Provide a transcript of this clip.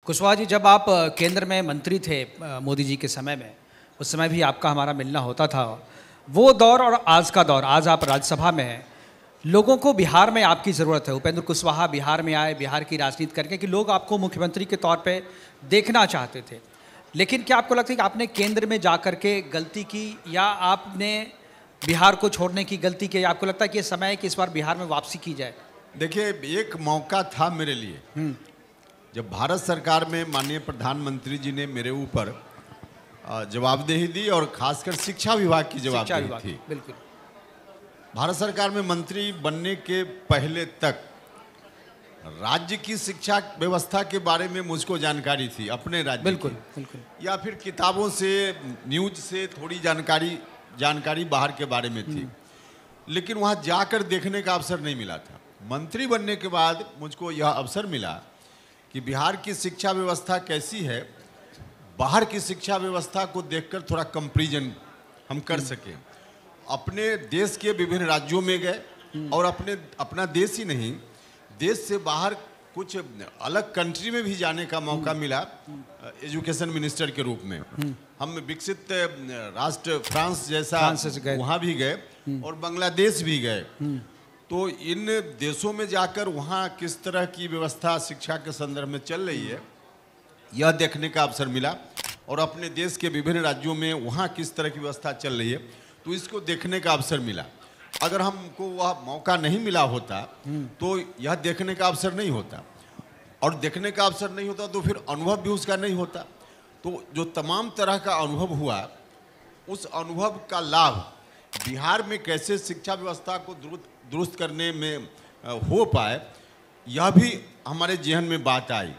कुशवाहा जी, जब आप केंद्र में मंत्री थे मोदी जी के समय में, उस समय भी आपका हमारा मिलना होता था। वो दौर और आज का दौर, आज आप राज्यसभा में हैं, लोगों को बिहार में आपकी ज़रूरत है। उपेंद्र कुशवाहा बिहार में आए, बिहार की राजनीति करके कि लोग आपको मुख्यमंत्री के तौर पे देखना चाहते थे। लेकिन क्या आपको लगता है कि आपने केंद्र में जा कर के गलती की, या आपने बिहार को छोड़ने की गलती की? आपको लगता है कि ये समय है कि इस बार बिहार में वापसी की जाए? देखिए, एक मौका था मेरे लिए जब भारत सरकार में माननीय प्रधानमंत्री जी ने मेरे ऊपर जवाबदेही दी, और खासकर शिक्षा विभाग की जवाबदेही थी। बिल्कुल। भारत सरकार में मंत्री बनने के पहले तक राज्य की शिक्षा व्यवस्था के बारे में मुझको जानकारी थी, अपने राज्य बिल्कुल की, बिल्कुल। या फिर किताबों से, न्यूज से थोड़ी जानकारी बाहर के बारे में थी, लेकिन वहाँ जाकर देखने का अवसर नहीं मिला था। मंत्री बनने के बाद मुझको यह अवसर मिला कि बिहार की शिक्षा व्यवस्था कैसी है, बाहर की शिक्षा व्यवस्था को देखकर थोड़ा कंपैरिजन हम कर सकें। अपने देश के विभिन्न राज्यों में गए, और अपना देश ही नहीं, देश से बाहर कुछ अलग कंट्री में भी जाने का मौका मिला एजुकेशन मिनिस्टर के रूप में। हम विकसित राष्ट्र फ्रांस जैसा वहाँ भी गए, और बांग्लादेश भी गए। तो इन देशों में जाकर वहाँ किस तरह की व्यवस्था शिक्षा के संदर्भ में चल रही है, यह देखने का अवसर मिला। और अपने देश के विभिन्न राज्यों में वहाँ किस तरह की व्यवस्था चल रही है, तो इसको देखने का अवसर मिला। अगर हमको वह मौका नहीं मिला होता तो यह देखने का अवसर नहीं होता, और देखने का अवसर नहीं होता तो फिर अनुभव भी उसका नहीं होता। तो जो तमाम तरह का अनुभव हुआ, उस अनुभव का लाभ बिहार में कैसे शिक्षा व्यवस्था को दुरुस्त करने में हो पाए, यह भी हमारे जेहन में बात आई।